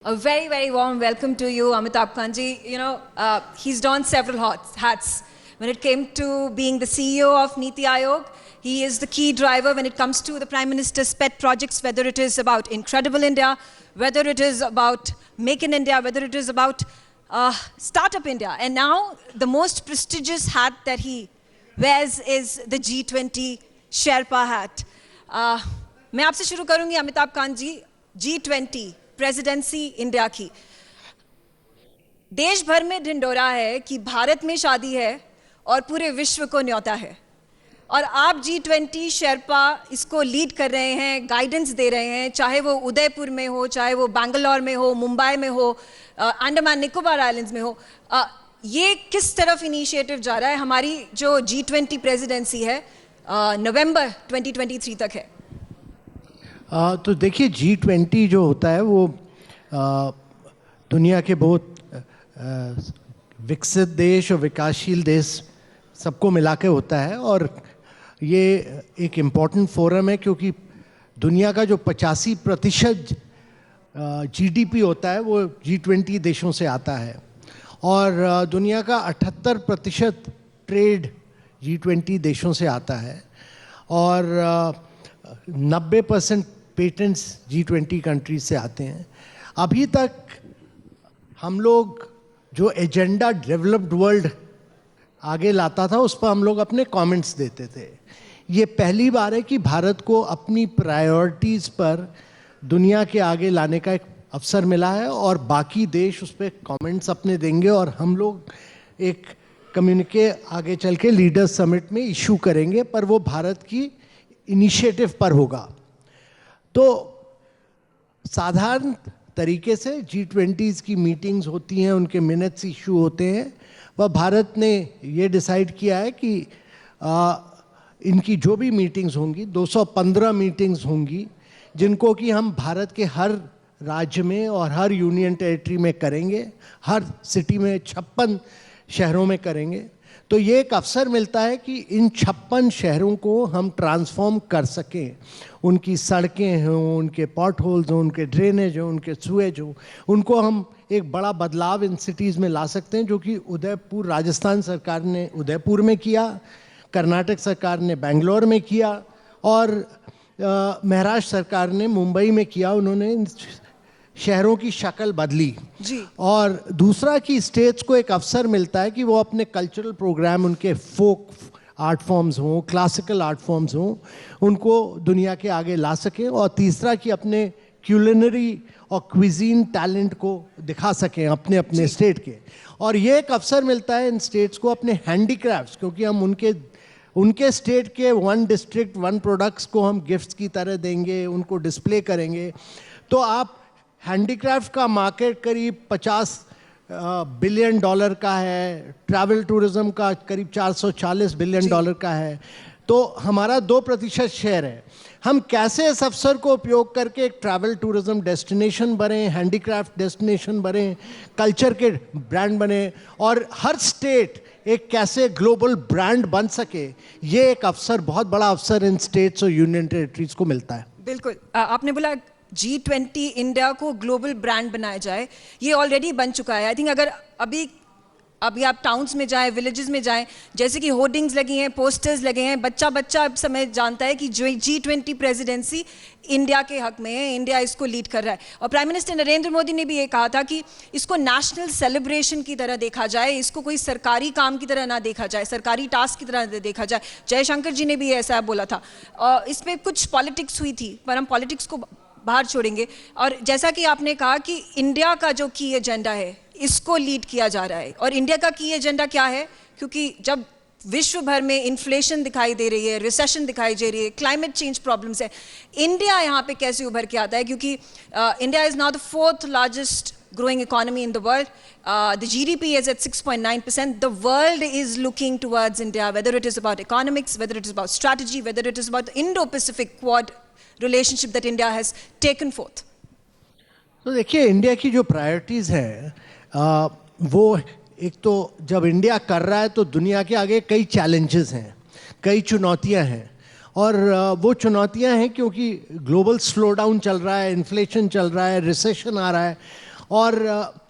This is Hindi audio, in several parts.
A very, very warm welcome to you, Amitabh Kanji. He's donned several hats. When it came to being the CEO of Niti Aayog, he is the key driver when it comes to the Prime Minister's pet projects, whether it is about Incredible India, whether it is about Make in India, whether it is about Startup India. And now the most prestigious hat that he wears is the G20 Sherpa hat. मैं आपसे शुरू करूंगी अमिताभ कांत जी, G20 प्रेसिडेंसी इंडिया की। देश भर में ढिंढोरा है कि भारत में शादी है और पूरे विश्व को न्योता है, और आप G20 शेरपा इसको लीड कर रहे हैं, गाइडेंस दे रहे हैं, चाहे वो उदयपुर में हो, चाहे वो बैंगलोर में हो, मुंबई में हो, अंडमान निकोबार आइलैंड्स में हो। ये किस तरफ इनिशिएटिव जा रहा है? हमारी जो G20 प्रेसिडेंसी है नवंबर 2023 तक है। तो देखिए G20 जो होता है वो दुनिया के बहुत विकसित देश और विकासशील देश सबको मिला के होता है, और ये एक इम्पॉर्टेंट फोरम है क्योंकि दुनिया का जो 85% GDP होता है वो G20 देशों से आता है, और दुनिया का 78% ट्रेड G20 देशों से आता है, और 90% पेटेंट्स G20 कंट्रीज से आते हैं। अभी तक हम लोग जो एजेंडा डेवलप्ड वर्ल्ड आगे लाता था उस पर हम लोग अपने कमेंट्स देते थे। ये पहली बार है कि भारत को अपनी प्रायोरिटीज़ पर दुनिया के आगे लाने का एक अवसर मिला है, और बाकी देश उस पर कमेंट्स अपने देंगे, और हम लोग एक कम्युनिके आगे चल के लीडर्स समिट में इशू करेंगे, पर वो भारत की इनिशिएटिव पर होगा। तो साधारण तरीके से G20 की मीटिंग्स होती हैं, उनके मिनट्स इशू होते हैं। वह भारत ने ये डिसाइड किया है कि इनकी जो भी मीटिंग्स होंगी 215 मीटिंग्स होंगी, जिनको कि हम भारत के हर राज्य में और हर यूनियन टेरिटरी में करेंगे, हर सिटी में 56 शहरों में करेंगे। तो ये एक अवसर मिलता है कि इन 56 शहरों को हम ट्रांसफॉर्म कर सकें, उनकी सड़कें हों, उनके पॉट होल्स हों, उनके ड्रेनेज हों, उनके सुएज हों, उनको हम एक बड़ा बदलाव इन सिटीज़ में ला सकते हैं, जो कि उदयपुर राजस्थान सरकार ने उदयपुर में किया, कर्नाटक सरकार ने बेंगलोर में किया, और महाराष्ट्र सरकार ने मुंबई में किया। उन्होंने शहरों की शक्ल बदली जी। और दूसरा कि स्टेट्स को एक अवसर मिलता है कि वो अपने कल्चरल प्रोग्राम, उनके फोक आर्ट फॉर्म्स हों, क्लासिकल आर्ट फॉर्म्स हों, उनको दुनिया के आगे ला सकें, और तीसरा कि अपने क्यूलिनरी और क्विजीन टैलेंट को दिखा सकें अपने अपने स्टेट के। और ये एक अवसर मिलता है इन स्टेट्स को अपने हैंडीक्राफ्ट्स, क्योंकि हम उनके स्टेट के 1 डिस्ट्रिक्ट 1 प्रोडक्ट्स को हम गिफ्ट्स की तरह देंगे, उनको डिस्प्ले करेंगे। तो आप हैंडीक्राफ्ट का मार्केट करीब $50 बिलियन का है, ट्रैवल टूरिज्म का करीब $440 बिलियन का है, तो हमारा 2% शेयर है। हम कैसे इस अवसर को उपयोग करके एक ट्रैवल टूरिज्म डेस्टिनेशन बने, हैंडीक्राफ्ट डेस्टिनेशन बने, कल्चर के ब्रांड बने, और हर स्टेट एक कैसे ग्लोबल ब्रांड बन सके, ये एक अवसर, बहुत बड़ा अवसर इन स्टेट्स और यूनियन टेरिटरीज को मिलता है। बिल्कुल, आपने बोला G20 इंडिया को ग्लोबल ब्रांड बनाया जाए, ये ऑलरेडी बन चुका है। आई थिंक अगर अभी आप टाउन्स में जाएं, विलेजेस में जाएं, जैसे कि होर्डिंग्स लगी हैं, पोस्टर्स लगे हैं, बच्चा अब समय जानता है कि G20 प्रेसिडेंसी इंडिया के हक में है, इंडिया इसको लीड कर रहा है। और प्राइम मिनिस्टर नरेंद्र मोदी ने भी ये कहा था कि इसको नेशनल सेलिब्रेशन की तरह देखा जाए, इसको कोई सरकारी काम की तरह ना देखा जाए, सरकारी टास्क की तरह देखा जाए। जयशंकर जी ने भी ऐसा बोला था। इस पर कुछ पॉलिटिक्स हुई थी, पर हम पॉलिटिक्स को बाहर छोड़ेंगे। और जैसा कि आपने कहा कि इंडिया का जो की एजेंडा है इसको लीड किया जा रहा है, और इंडिया का की एजेंडा क्या है? क्योंकि जब विश्व भर में इन्फ्लेशन दिखाई दे रही है, रिसेशन दिखाई दे रही है, क्लाइमेट चेंज प्रॉब्लम्स है, इंडिया यहाँ पे कैसे उभर के आता है? क्योंकि India is now the 4th largest growing economy in the world. The GDP is at 6.9%. The world is looking towards India, whether it is about economics, whether it is about strategy, whether it is about the Indo-Pacific Quad relationship that India has taken forth. तो देखिए, इंडिया की जो प्रायोरिटीज़ हैं वो एक तो जब इंडिया कर रहा है तो दुनिया के आगे कई चैलेंजेस हैं, कई चुनौतियां हैं, और वो चुनौतियां हैं क्योंकि ग्लोबल स्लो डाउन चल रहा है, इन्फ्लेशन चल रहा है, रिसेशन आ रहा है, और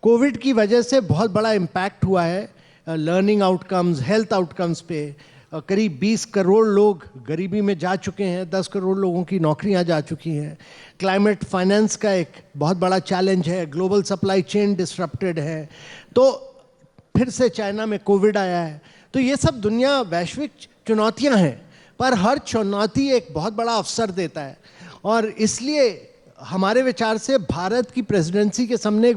कोविड की वजह से बहुत बड़ा इम्पैक्ट हुआ है लर्निंग आउटकम्स, हेल्थ आउटकम्स पे। करीब 20 करोड़ लोग गरीबी में जा चुके हैं, 10 करोड़ लोगों की नौकरियां जा चुकी हैं। क्लाइमेट फाइनेंस का एक बहुत बड़ा चैलेंज है, ग्लोबल सप्लाई चेन डिसरप्टेड है, तो फिर से चाइना में कोविड आया है। तो ये सब दुनिया वैश्विक चुनौतियां हैं, पर हर चुनौती एक बहुत बड़ा अवसर देता है। और इसलिए हमारे विचार से भारत की प्रेसिडेंसी के सामने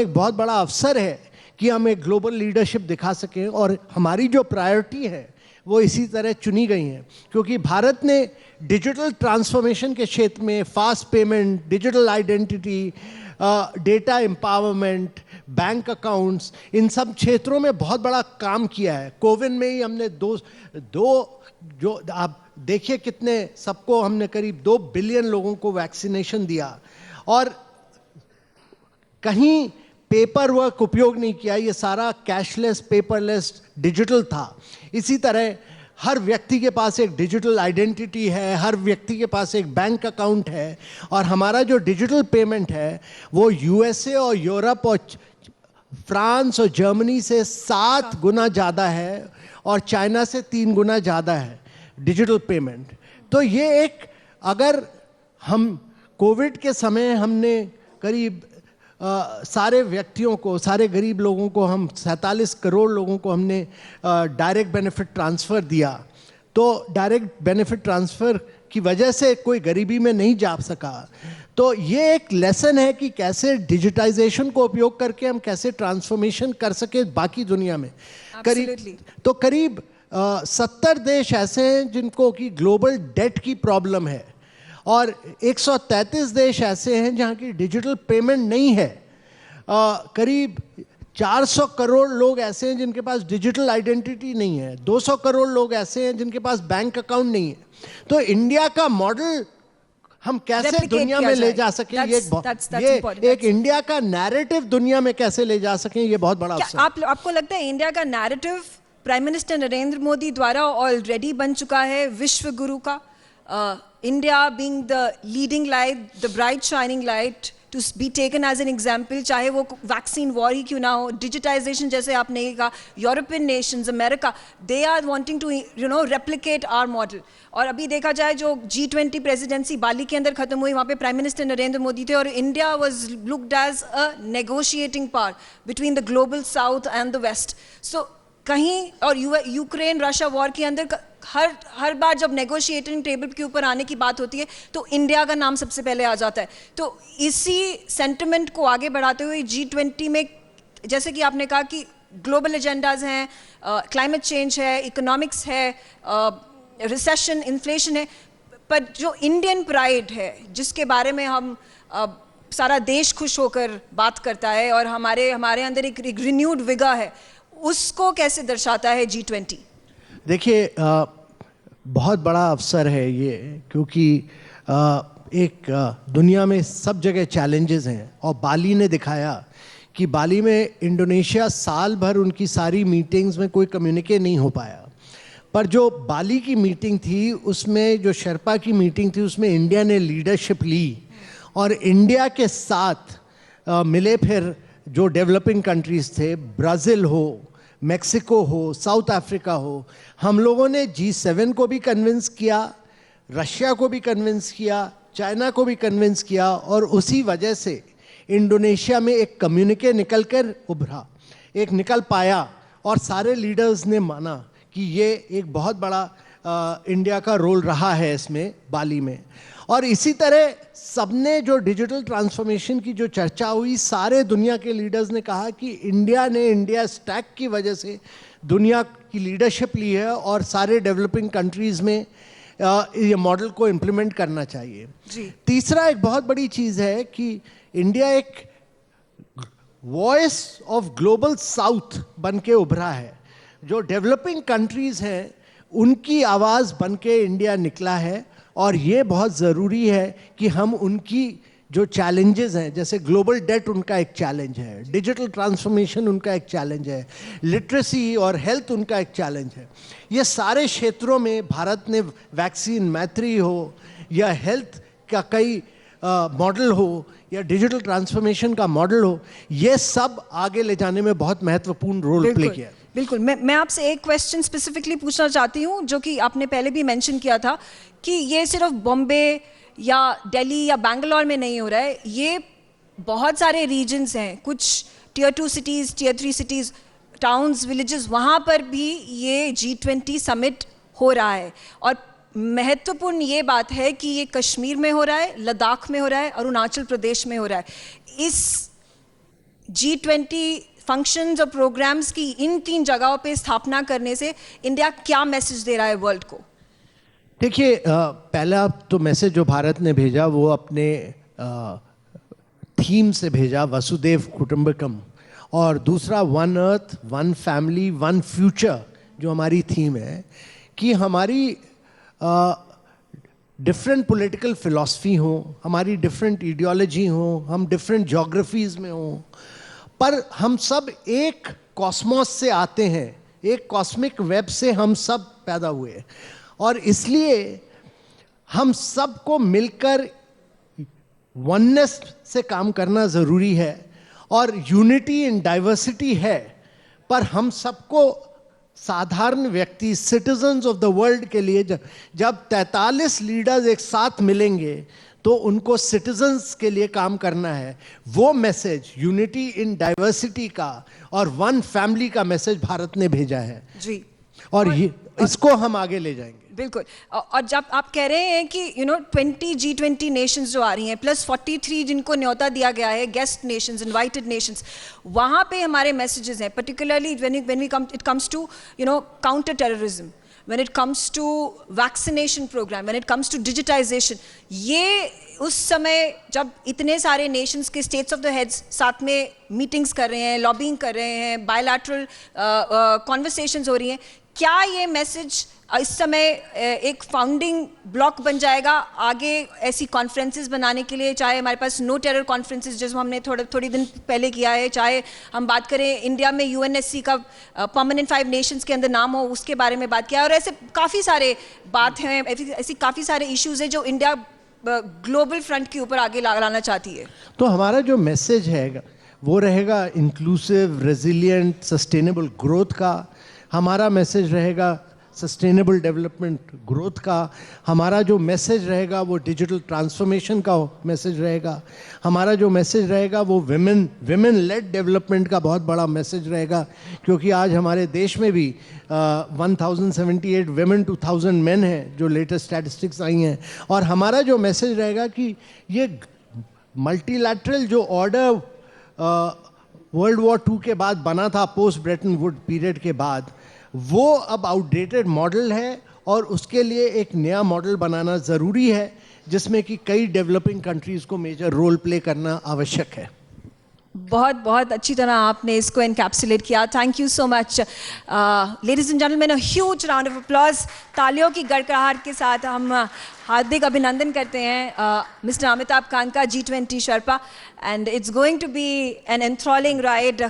एक बहुत बड़ा अवसर है कि हम एक ग्लोबल लीडरशिप दिखा सकें। और हमारी जो प्रायोरिटी है वो इसी तरह चुनी गई हैं, क्योंकि भारत ने डिजिटल ट्रांसफॉर्मेशन के क्षेत्र में fast payment, digital identity, data empowerment, bank accounts, इन सब क्षेत्रों में बहुत बड़ा काम किया है। कोविड में ही हमने दो जो आप देखिए कितने सबको हमने करीब 2 बिलियन लोगों को वैक्सीनेशन दिया, और कहीं पेपर वर्क उपयोग नहीं किया, ये सारा कैशलेस, पेपरलेस, डिजिटल था। इसी तरह हर व्यक्ति के पास एक डिजिटल आइडेंटिटी है, हर व्यक्ति के पास एक बैंक अकाउंट है, और हमारा जो डिजिटल पेमेंट है वो यूएसए और यूरोप और फ्रांस और जर्मनी से 7 गुना ज़्यादा है, और चाइना से 3 गुना ज़्यादा है डिजिटल पेमेंट। तो ये एक, अगर हम कोविड के समय हमने करीब सारे व्यक्तियों को, सारे गरीब लोगों को, हम 47 करोड़ लोगों को हमने डायरेक्ट बेनिफिट ट्रांसफ़र दिया, तो डायरेक्ट बेनिफिट ट्रांसफ़र की वजह से कोई गरीबी में नहीं जा सका। तो ये एक लेसन है कि कैसे डिजिटाइजेशन को उपयोग करके हम कैसे ट्रांसफॉर्मेशन कर सके बाकी दुनिया में। करीब 70 देश ऐसे हैं जिनको कि ग्लोबल डेट की प्रॉब्लम है, और 133 देश ऐसे हैं जहाँ की डिजिटल पेमेंट नहीं है। करीब 400 करोड़ लोग ऐसे हैं जिनके पास डिजिटल आइडेंटिटी नहीं है, 200 करोड़ लोग ऐसे हैं जिनके पास बैंक अकाउंट नहीं है। तो इंडिया का मॉडल हम कैसे दुनिया में ले जा सकें, ये एक इंडिया का नैरेटिव दुनिया में कैसे ले जा सकें, ये बहुत बड़ा अवसर। आपको लगता है इंडिया का narrative prime minister Narendra Modi द्वारा ऑलरेडी बन चुका है विश्व गुरु का? India being the leading light, the bright shining light to be taken as an example, चाहे वो वैक्सीन वॉर ही क्यों ना हो, डिजिटाइजेशन जैसे आपने कहा, European nations, America, they are wanting to replicate our model. और अभी देखा जाए जो G20 प्रेसिडेंसी बाली के अंदर खत्म हुई, वहाँ पे प्राइम मिनिस्टर नरेंद्र मोदी थे, और India was looked as a negotiating power between the global south and the west. So कहीं, और यूक्रेन रशिया वॉर के अंदर हर बार जब नेगोशिएटिंग टेबल के ऊपर आने की बात होती है तो इंडिया का नाम सबसे पहले आ जाता है। तो इसी सेंटिमेंट को आगे बढ़ाते हुए G20 में, जैसे कि आपने कहा कि ग्लोबल एजेंडाज हैं, क्लाइमेट चेंज है, इकोनॉमिक्स है, रिसेशन, इन्फ्लेशन है, पर जो इंडियन प्राइड है जिसके बारे में हम सारा देश खुश होकर बात करता है, और हमारे अंदर एक रिन्यूड विगा है, उसको कैसे दर्शाता है G20? देखिए, बहुत बड़ा अवसर है ये, क्योंकि एक दुनिया में सब जगह चैलेंजेस हैं, और बाली ने दिखाया कि बाली में इंडोनेशिया साल भर उनकी सारी मीटिंग्स में कोई कम्युनिकेट नहीं हो पाया, पर जो बाली की मीटिंग थी उसमें, जो शेरपा की मीटिंग थी उसमें इंडिया ने लीडरशिप ली, और इंडिया के साथ मिले फिर जो डेवलपिंग कंट्रीज़ थे, ब्राज़ील हो, मेक्सिको हो, साउथ अफ्रीका हो, हम लोगों ने G7 को भी कन्विंस किया, रशिया को भी कन्विंस किया, चाइना को भी कन्विंस किया, और उसी वजह से इंडोनेशिया में एक कम्युनिके निकल पाया, और सारे लीडर्स ने माना कि ये एक बहुत बड़ा इंडिया का रोल रहा है इसमें, बाली में। और इसी तरह सबने जो डिजिटल ट्रांसफॉर्मेशन की जो चर्चा हुई, सारे दुनिया के लीडर्स ने कहा कि इंडिया ने इंडिया स्टैक की वजह से दुनिया की लीडरशिप ली है, और सारे डेवलपिंग कंट्रीज़ में ये मॉडल को इम्प्लीमेंट करना चाहिए जी। तीसरा एक बहुत बड़ी चीज़ है कि इंडिया एक वॉइस ऑफ ग्लोबल साउथ बन के उभरा है। जो डेवलपिंग कंट्रीज़ हैं उनकी आवाज़ बन के इंडिया निकला है, और ये बहुत ज़रूरी है कि हम उनकी जो चैलेंजेस हैं, जैसे ग्लोबल डेट उनका एक चैलेंज है, डिजिटल ट्रांसफॉर्मेशन उनका एक चैलेंज है, लिटरेसी और हेल्थ उनका एक चैलेंज है, ये सारे क्षेत्रों में भारत ने वैक्सीन मैत्री हो या हेल्थ का कई मॉडल हो या डिजिटल ट्रांसफॉर्मेशन का मॉडल हो, ये सब आगे ले जाने में बहुत महत्वपूर्ण रोल प्ले किया है। बिल्कुल। मैं आपसे एक क्वेश्चन स्पेसिफिकली पूछना चाहती हूँ, जो कि आपने पहले भी मेंशन किया था कि ये सिर्फ बॉम्बे या दिल्ली या बैंगलोर में नहीं हो रहा है, ये बहुत सारे रीजन्स हैं, कुछ tier 2 cities, tier 3 cities, towns, villages, वहाँ पर भी ये G20 समिट हो रहा है। और महत्वपूर्ण ये बात है कि ये कश्मीर में हो रहा है, लद्दाख में हो रहा है, अरुणाचल प्रदेश में हो रहा है। इस G20 फंक्शंस और प्रोग्राम्स की इन 3 जगहों पे स्थापना करने से इंडिया क्या मैसेज दे रहा है वर्ल्ड को? देखिए, पहला तो मैसेज जो भारत ने भेजा वो अपने थीम से भेजा, वसुदेव कुटुंबकम, और दूसरा one earth, one family, one future, जो हमारी थीम है कि हमारी डिफरेंट पॉलिटिकल फिलॉसफी हो, हमारी डिफरेंट आइडियोलॉजी हो, हम डिफरेंट ज्योग्राफीज में हो, पर हम सब एक कॉस्मोस से आते हैं, एक कॉस्मिक वेब से हम सब पैदा हुए, और इसलिए हम सबको मिलकर वननेस से काम करना ज़रूरी है। और यूनिटी इन डाइवर्सिटी है, पर हम सबको साधारण व्यक्ति, सिटीजन्स ऑफ द वर्ल्ड के लिए जब 43 लीडर्स एक साथ मिलेंगे तो उनको सिटीजन्स के लिए काम करना है। वो मैसेज यूनिटी इन डाइवर्सिटी का और वन फैमिली का मैसेज भारत ने भेजा है जी, और ये इसको हम आगे ले जाएंगे। बिल्कुल। और जब आप कह रहे हैं कि 20 G20 नेशंस जो आ रही हैं प्लस 43 जिनको न्योता दिया गया है, गेस्ट नेशंस, इनवाइटेड नेशंस, वहाँ पे हमारे मैसेजेस हैं, particularly it comes to counter terrorism, when it comes to vaccination program, when it comes to digitization। ये उस समय जब इतने सारे नेशंस के स्टेट्स ऑफ द हेड्स साथ में मीटिंग्स कर रहे हैं, लॉबिंग कर रहे हैं, बायलैटरल कॉन्वर्सेशंस हो रही हैं, क्या ये मैसेज इस समय एक फाउंडिंग ब्लॉक बन जाएगा आगे ऐसी कॉन्फ्रेंसेस बनाने के लिए? चाहे हमारे पास नो टेरर कॉन्फ्रेंसेस जैसे हमने थोड़ी दिन पहले किया है, चाहे हम बात करें इंडिया में UNSC का परमानेंट 5 नेशंस के अंदर नाम हो, उसके बारे में बात किया, और ऐसे काफ़ी सारे बात हैं, ऐसी काफ़ी सारे इश्यूज हैं जो इंडिया ग्लोबल फ्रंट के ऊपर आगे लाना चाहती है। तो हमारा जो मैसेज है वो रहेगा इंक्लूसिव, रेजिलिएंट, सस्टेनेबल ग्रोथ का। हमारा मैसेज रहेगा सस्टेनेबल डेवलपमेंट ग्रोथ का। हमारा जो मैसेज रहेगा वो डिजिटल ट्रांसफॉर्मेशन का मैसेज रहेगा। हमारा जो मैसेज रहेगा वो विमेन लेड डेवलपमेंट का बहुत बड़ा मैसेज रहेगा, क्योंकि आज हमारे देश में भी 1078 women to 1000 men हैं, जो लेटेस्ट स्टैटिस्टिक्स आई हैं। और हमारा जो मैसेज रहेगा कि ये मल्टीलैटरल जो ऑर्डर वर्ल्ड वॉर 2 के बाद बना था, पोस्ट ब्रेटन वुड पीरियड के बाद, वो अब आउटडेटेड मॉडल है और उसके लिए एक नया मॉडल बनाना ज़रूरी है, जिसमें कि कई डेवलपिंग कंट्रीज़ को मेजर रोल प्ले करना आवश्यक है। बहुत बहुत अच्छी तरह आपने इसको एनकैप्सुलेट किया। Thank you so much ladies and gentleman, a huge round of applause. तालियों की गड़गड़ाहट के साथ हम हार्दिक अभिनंदन करते हैं मिस्टर अमिताभ कांत का, G20 sherpa, and it's going to be an enthralling ride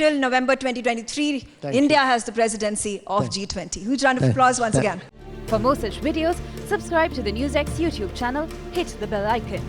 till November 2023. India has the presidency of G20. Huge round of applause once again. For more such videos, subscribe to the NewsX YouTube channel, hit the bell icon.